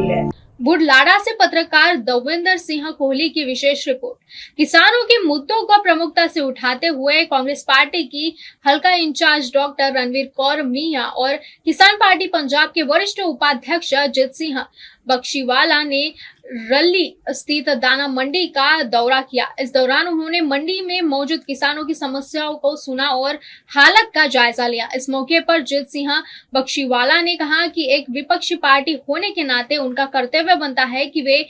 रही है। बुढलाडा से पत्रकार दविंदर सिंह कोहली की विशेष रिपोर्ट। किसानों के मुद्दों को प्रमुखता से उठाते हुए कांग्रेस पार्टी की हल्का इंचार्ज डॉक्टर रणवीर कौर मिया और किसान पार्टी पंजाब के वरिष्ठ उपाध्यक्ष अजित सिंह बख्शीवाला ने रल्ली स्थित दाना मंडी का दौरा किया। इस दौरान उन्होंने मंडी में मौजूद किसानों की समस्याओं को सुना और हालत का जायजा लिया। इस मौके पर अजित सिंह बख्शीवाला ने कहा कि एक विपक्षी पार्टी होने के नाते उनका कर्तव्य बनता है कि वे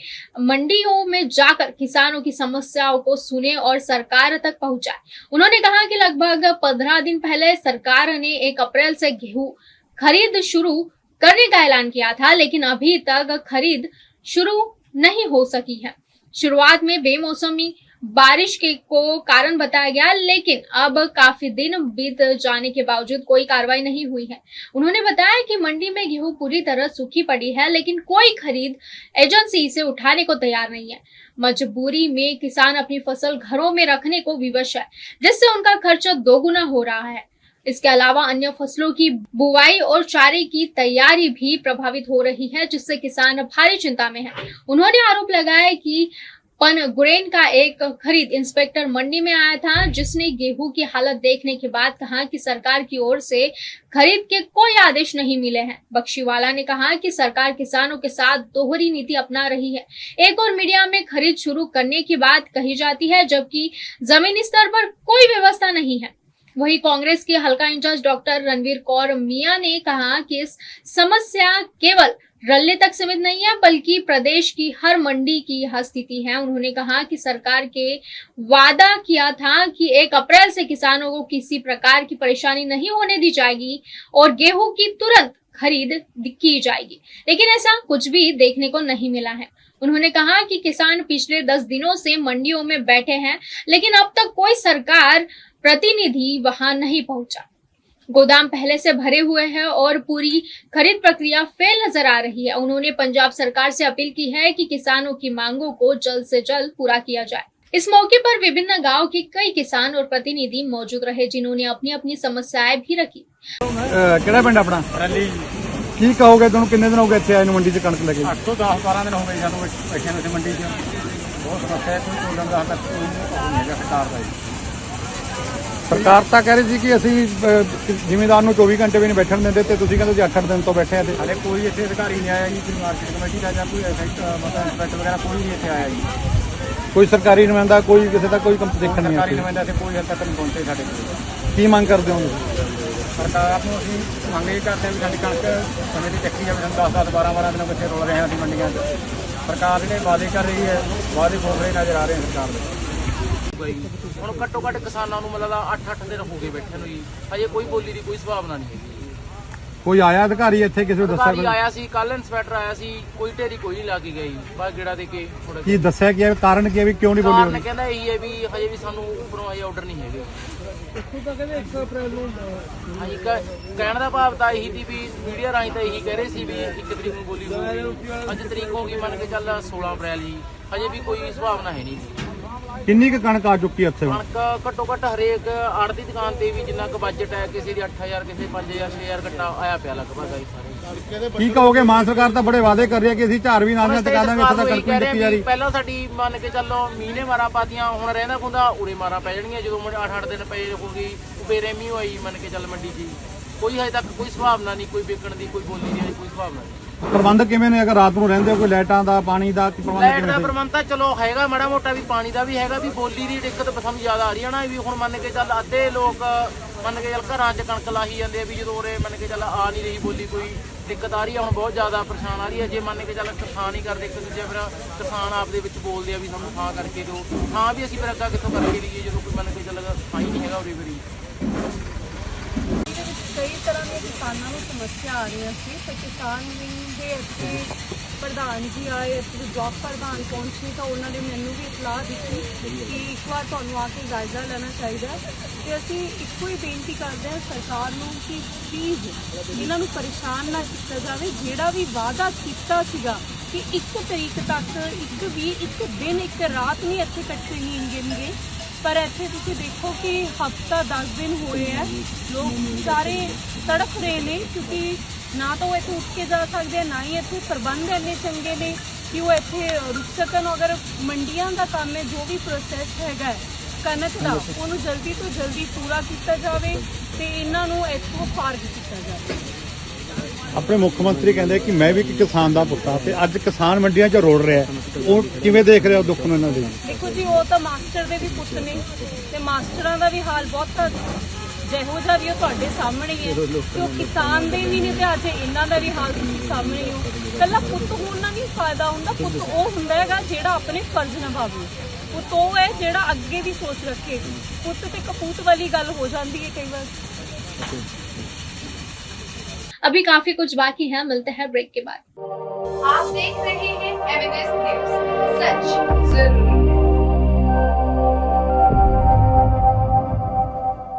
मंडियों में जाकर किसानों की समस्याओं को सुने और सरकार तक पहुंचाए। उन्होंने कहा कि लगभग 15 दिन पहले सरकार ने 1 अप्रैल से गेहूं खरीद शुरू करने का ऐलान किया था, लेकिन अभी तक खरीद शुरू नहीं हो सकी है। शुरुआत में बेमौसमी बारिश को कारण बताया गया, लेकिन अब काफी दिन बीत जाने के बावजूद कोई कार्रवाई नहीं हुई है। उन्होंने बताया कि मंडी में गेहूं पूरी तरह सूखी पड़ी है, लेकिन कोई खरीद एजेंसी इसे उठाने को तैयार नहीं है। मजबूरी में किसान अपनी फसल घरों में रखने को विवश है, जिससे उनका खर्चा दोगुना हो रहा है। इसके अलावा अन्य फसलों की बुवाई और चारे की तैयारी भी प्रभावित हो रही है, जिससे किसान भारी चिंता में है। उन्होंने आरोप लगाया कि पनगुरेन का एक खरीद इंस्पेक्टर मंडी में आया था, जिसने गेहूं की हालत देखने के बाद कहा कि सरकार की ओर से खरीद के कोई आदेश नहीं मिले हैं। बख्शीवाला ने कहा कि सरकार किसानों के साथ दोहरी नीति अपना रही है। एक और मीडिया में खरीद शुरू करने की बात कही जाती है, जबकि जमीनी स्तर पर कोई व्यवस्था नहीं है। वहीं कांग्रेस के हल्का इंचार्ज डॉक्टर रणवीर कौर मिया ने कहा कि इस समस्या केवल रल्ले तक सीमित नहीं है, बल्कि प्रदेश की हर मंडी की यह स्थिति है। उन्होंने कहा कि सरकार के वादा किया था कि 1 अप्रैल से किसानों को किसी प्रकार की परेशानी नहीं होने दी जाएगी और गेहूं की तुरंत खरीद की जाएगी, लेकिन ऐसा कुछ भी देखने को नहीं मिला है। उन्होंने कहा कि किसान पिछले 10 दिनों से मंडियों में बैठे हैं, लेकिन अब तक कोई सरकार प्रतिनिधि वहां नहीं पहुंचा। गोदाम पहले से भरे हुए हैं और पूरी खरीद प्रक्रिया फेल नजर आ रही है। उन्होंने पंजाब सरकार से अपील की है कि किसानों की मांगों को जल्द से जल्द पूरा किया जाए। इस मौके पर विभिन्न गांव के कई किसान और प्रतिनिधि मौजूद रहे, जिन्होंने अपनी अपनी समस्याएं भी रखी। ਕਿਹੜਾ ਪਿੰਡ ਆਪਣਾ ਰਲੀ ਕੀ ਕਹੋਗੇ ਤੁਹਾਨੂੰ ਕਿੰਨੇ ਦਿਨ ਹੋ ਗਏ ਇੱਥੇ ਆਏ ਨੂੰ ਮੰਡੀ 'ਚ ਕਣਕ ਲੱਗੀ 8 ਤੋਂ 10-12 ਦਿਨ ਹੋ ਗਏ ਸਾਨੂੰ ਬੈਠਿਆਂ ਨੂੰ ਮੰਡੀ 'ਚ ਬਹੁਤ ਸਮੱਸਿਆ ਹੈ। ਕੋਈ ਤੋਲਣ ਦਾ ਹੱਲ ਕੋਈ ਨਹੀਂ ਹੈਗਾ ਸਰਕਾਰ ਦਾ। ਸਰਕਾਰ ਤਾਂ ਕਹਿ ਰਹੀ ਸੀ ਕਿ ਅਸੀਂ ਜ਼ਿਮੀਂਦਾਰ ਨੂੰ 24 ਘੰਟੇ ਵੀ ਨਹੀਂ ਬੈਠਣ ਦਿੰਦੇ ਤੇ ਤੁਸੀਂ ਕਹਿੰਦੇ ਜੀ 8-8 ਦਿਨ ਤੋਂ ਬੈਠੇ ਆ ਤੇ ਹਾਲੇ ਕੋਈ ਇੱਥੇ ਅਧਿਕਾਰੀ ਨਹੀਂ ਆਇਆ ਜੀ, ਕੋਈ ਮਾਰਕੀਟ ਕਮੇਟੀ ਦਾ ਜਾਂ ਕੋਈ ਮਤਲਬ ਇੰਸਪੈਕਟਰ ਵਗੈਰਾ ਕੋਈ ਨਹੀਂ ਇੱਥੇ ਆਇਆ ਜੀ। ਕੋਈ ਸਰਕਾਰੀ ਨੁਮਾਇੰਦਾ ਕੋਈ ਕਿਸੇ ਦਾ ਕੋਈ ਦੇਖਣ ਨਹੀਂ ਸਰਕਾਰੀ ਆਇਆ। ਨੁਮਾਇੰਦਾ ਇੱਥੇ ਕੋਈ ਹੱਦ ਤੱਕ ਨਹੀਂ ਪਹੁੰਚੇ ਸਾਡੇ ਕੋਲ। ਕੀ ਮੰਗ ਕਰਦੇ ਹੋ ਤੁਸੀਂ? ਸਰਕਾਰ ਨੂੰ ਅਸੀਂ ਮੰਗ ਇਹ ਕਰਦੇ ਹਾਂ ਵੀ ਸਾਡੀ ਕਣਕ ਸਮੇਂ ਦੀ ਚੱਕੀ ਜਾਵੇ। ਸਾਨੂੰ 10-10 12-12 ਦਿਨ ਬੱਚੇ ਰੁਲ ਰਹੇ ਹਾਂ ਅਸੀਂ ਮੰਡੀਆਂ 'ਚ। ਸਰਕਾਰ ਜਿਹੜੇ ਵਾਅਦੇ ਕਰ ਰਹੀ ਹੈ, ਵਾਅਦੇ ਫੋਕਰੇ ਨਜ਼ਰ ਆ ਰਹੇ ਹਨ ਸਰਕਾਰ ਦੇ। ਹੁਣ ਘੱਟੋ ਘੱਟ ਕਿਸਾਨਾਂ ਨੂੰ ਮਤਲਬ 8-8 ਦਿਨ ਹੋ ਗਏ ਬੈਠੇ ਨੂੰ ਜੀ, ਹਜੇ ਕੋਈ ਬੋਲੀ ਦੀ ਕੋਈ ਸੰਭਾਵਨਾ ਨਹੀਂ ਹੈਗੀ। ਕੋਈ ਆਇਆ ਅਧਿਕਾਰੀ ਇੱਥੇ ਕਿਸੇ ਨੂੰ ਅਧਿਕਾਰੀ ਦੱਸਿਆ? ਆਇਆ ਸੀ ਕੱਲ, ਇੰਸਪੈਕਟਰ ਆਇਆ ਸੀ, ਕੋਈ ਢੇਰੀ ਕੋਈ ਨਹੀਂ ਲਾ ਕੇ ਗਈ, ਬਸ ਗੇੜਾ ਦੇ ਕੇ ਥੋੜਾ ਕੀ ਦੱਸਿਆ ਕੀ ਹੈ ਕਾਰਨ ਕੀ ਹੈ ਵੀ ਕਿਉਂ ਨਹੀਂ ਕਾਰਨ ਬੋਲੀ? ਕਹਿੰਦਾ ਇਹੀ ਹੈ ਵੀ ਹਜੇ ਵੀ ਸਾਨੂੰ ਉੱਪਰੋਂ ਆਏ ਆਰਡਰ ਨਹੀਂ ਹੈਗੇ। ਇੱਥੋਂ ਤਾਂ ਕਹਿੰਦੇ 1 ਅਪ੍ਰੈਲ ਨੂੰ ਹਾਂਜੀ ਕਹਿਣ ਦਾ ਭਾਵ ਤਾਂ ਇਹੀ ਸੀ ਵੀ ਮੀਡੀਆ ਰਾਹੀਂ ਤਾਂ ਇਹੀ ਕਹਿ ਰਹੇ ਸੀ ਵੀ 1 ਤਰੀਕ ਨੂੰ ਬੋਲੀ ਹੋਊਗੀ। ਅੱਜ ਤਰੀਕ ਹੋ ਗਈ ਮੰਨ ਕੇ ਚੱਲ 16 ਅਪ੍ਰੈਲ ਜੀ, ਹਜੇ ਵੀ ਕੋਈ ਸੰਭਾਵਨਾ ਹੈ ਨਹੀਂ। ਕਿੰਨੀ ਕੁ ਕਣਕ ਆ ਚੁੱਕੀ ਇੱਥੇ? ਕਣਕ ਘੱਟੋ ਘੱਟ ਹਰੇਕ ਆੜ੍ਹਤੀ ਦੁਕਾਨ ਤੇ ਵੀ ਜਿੰਨਾ ਕੁ ਬਜਟ ਹੈ, ਕਿਸੇ ਦੀ 8000 ਕਿਸੇ 5000 6000 ਘੱਟਾ ਆਇਆ ਪਿਆ ਲਗਭਗ ਆਈ ਸਾਰੇ। ਕੀ ਕਹੋਗੇ? ਮਾਨ ਸਰਕਾਰ ਤਾਂ ਬੜੇ ਵਾਅਦੇ ਕਰ ਰਹੀ ਹੈ ਕਿ ਅਸੀਂ ਝਾੜ ਵੀ ਨਾਲ ਚਕਾ ਦਾਂਗੇ, ਇੱਥੇ ਤਾਂ ਕਣਕ ਨਹੀਂ ਚੱਕੀ ਜਾ ਰਹੀ। ਪਹਿਲਾਂ ਸਾਡੀ ਮੰਨ ਕੇ ਚੱਲੋ ਮੀਂਹ ਨੇ ਮਾਰਾਂ ਪਾਤੀਆਂ, ਹੁਣ ਰਹਿੰਦਾ ਖੁੰਦਾ ਉਰੇ ਮਾਰਾਂ ਪੈ ਜਾਣਗੀਆਂ ਜਦੋਂ 8-8 ਦਿਨ ਪਏ ਹੋਊਗੀ। ਫੇਰ ਮੀਂਹ ਹੋਈ ਮੰਨ ਕੇ ਚੱਲ ਮੰਡੀ 'ਚ ਕੋਈ ਹਜੇ ਤੱਕ ਕੋਈ ਸੰਭਾਵਨਾ ਨਹੀਂ, ਕੋਈ ਵਿਕਣ ਦੀ, ਕੋਈ ਬੋਲੀ ਦੀ ਕੋਈ ਸੰਭਾਵਨਾ ਨਹੀਂ। ਪ੍ਰਬੰਧ ਕਿਵੇਂ ਨੇ? ਅਗਰ ਰਾਤ ਨੂੰ ਰਹਿੰਦੇ ਹੋ ਕੋਈ ਲਾਈਟਾਂ ਦਾ ਪਾਣੀ ਦਾ ਲਾਈਟ ਦਾ ਪ੍ਰਬੰਧ ਤਾਂ ਚਲੋ ਹੈਗਾ ਮਾੜਾ ਮੋਟਾ, ਵੀ ਪਾਣੀ ਦਾ ਵੀ ਹੈਗਾ, ਵੀ ਬੋਲੀ ਦੀ ਦਿੱਕਤ ਸਾਨੂੰ ਜ਼ਿਆਦਾ ਆ ਰਹੀ ਹੈ ਨਾ। ਵੀ ਹੁਣ ਮੰਨ ਕੇ ਚੱਲ ਅੱਧੇ ਲੋਕ ਮੰਨ ਕੇ ਚੱਲ ਘਰਾਂ 'ਚ ਕਣਕ ਲਾਹੀ ਜਾਂਦੇ ਆ, ਵੀ ਜਦੋਂ ਉਰੇ ਮੰਨ ਕੇ ਚੱਲ ਆ ਨਹੀਂ ਰਹੀ ਬੋਲੀ, ਕੋਈ ਦਿੱਕਤ ਆ ਰਹੀ ਹੈ। ਹੁਣ ਬਹੁਤ ਜ਼ਿਆਦਾ ਪਰੇਸ਼ਾਨ ਆ ਰਹੀ ਹੈ। ਜੇ ਮੰਨ ਕੇ ਚੱਲ ਕਿਸਾਨ ਹੀ ਕਰਦੇ ਇੱਕ ਦੂਜੇ, ਫਿਰ ਕਿਸਾਨ ਆਪਦੇ ਵਿੱਚ ਬੋਲਦੇ ਆ ਵੀ ਸਾਨੂੰ ਥਾਂ ਕਰਕੇ ਦਿਓ, ਥਾਂ ਵੀ ਅਸੀਂ ਫਿਰ ਅੱਗਾ ਕਿੱਥੋਂ ਕਰਕੇ ਲਈਏ ਜਦੋਂ ਕੋਈ ਮੰਨ ਕੇ ਚੱਲ ਥਾਂ ਹੀ ਨਹੀਂ ਹੈਗਾ ਉਰੇ ਫਿਰ। कई तरह के किसानों को समस्या आ रही सी, तो किसान के इतने प्रधान जी आए, इतने जॉब प्रधान पहुंचे तो उन्होंने मैनू भी इतलाह दी कि एक बार तुहानू आके जायजा लेना चाहिए। तो असी एको ही बेनती करते हैं सरकार नूं कि प्लीज़ इन्हों परेशान ना किया जाए। जिहड़ा भी वादा किया सीगा कि 1 तरीक तक एक दिन एक रात नहीं इत्थे कट्टे नहीं गिनगे, पर इत्थे तुसीं देखो कि हफ्ता 10 दिन होए हैं, लोग सारे तड़फ रहे हैं क्योंकि ਨਾ ਤਾਂ ਉਹ ਇੱਥੇ ਉੱਠ ਕੇ ਜਾ ਸਕਦੇ ਆ, ਨਾ ਹੀ ਇੱਥੇ ਪ੍ਰਬੰਧ ਇੰਨੇ ਚੰਗੇ ਨੇ ਕਿ ਉਹ ਇੱਥੇ ਰੁਕ ਸਕਣ। ਅਗਰ ਮੰਡੀਆਂ ਦਾ ਕੰਮ ਹੈ, ਜੋ ਵੀ ਪ੍ਰੋਸੈਸ ਹੈਗਾ ਹੈ ਕਣਕ ਦਾ, ਉਹਨੂੰ ਜਲਦੀ ਤੋਂ ਜਲਦੀ ਪੂਰਾ ਕੀਤਾ ਜਾਵੇ ਤੇ ਇਹਨਾਂ ਨੂੰ ਇੱਥੋਂ ਫਾਰਗ ਕੀਤਾ ਜਾਵੇ। ਆਪਣੇ ਮੁੱਖ ਮੰਤਰੀ ਕਹਿੰਦੇ ਕਿ ਮੈਂ ਵੀ ਇੱਕ ਕਿਸਾਨ ਦਾ ਪੁੱਤ ਹਾਂ ਤੇ ਅੱਜ ਕਿਸਾਨ ਮੰਡੀਆਂ 'ਚ ਰੋੜ ਰਿਹਾ, ਉਹ ਕਿਵੇਂ ਦੇਖ ਰਿਹਾ ਦੁੱਖ ਨੂੰ ਇਹਨਾਂ ਦੇ? ਦੇਖੋ ਜੀ, ਉਹ ਤਾਂ ਮਾਸਟਰ ਦੇ ਵੀ ਪੁੱਤ ਨੇ ਤੇ ਮਾਸਟਰਾਂ ਦਾ ਵੀ ਹਾਲ ਬਹੁਤ ਜਿਹੋ ਜਿਹਾ ਵੀ ਉਹ ਤੁਹਾਡੇ ਸਾਹਮਣੇ ਹੀ ਹੈ ਕਿ ਉਹ ਕਿਸਾਨ ਦੇ ਵੀ ਨੇ ਤੇ ਅੱਜ ਇਹਨਾਂ ਦਾ ਵੀ ਹਾਲ ਤੁਸੀਂ ਸਾਹਮਣੇ ਹੋ। ਇਕੱਲਾ ਪੁੱਤ ਹੋਣ ਨਾਲ ਨਹੀਂ ਫਾਇਦਾ ਹੁੰਦਾ, ਪੁੱਤ ਉਹ ਹੁੰਦਾ ਹੈਗਾ ਜਿਹੜਾ ਆਪਣੇ ਫਰਜ਼ ਨਿਭਾਵੇ। ਪੁੱਤ ਉਹ ਹੈ ਜਿਹੜਾ ਅੱਗੇ ਦੀ ਸੋਚ ਰੱਖੇ। ਪੁੱਤ ਤੇ ਕਪੂਤ ਵਾਲੀ ਗੱਲ ਹੋ ਜਾਂਦੀ ਹੈ कई बार। अभी काफी कुछ बाकी है, मिलते हैं ब्रेक के बाद। आप देख रहे हैं एमएनएस न्यूज, सच जरूर।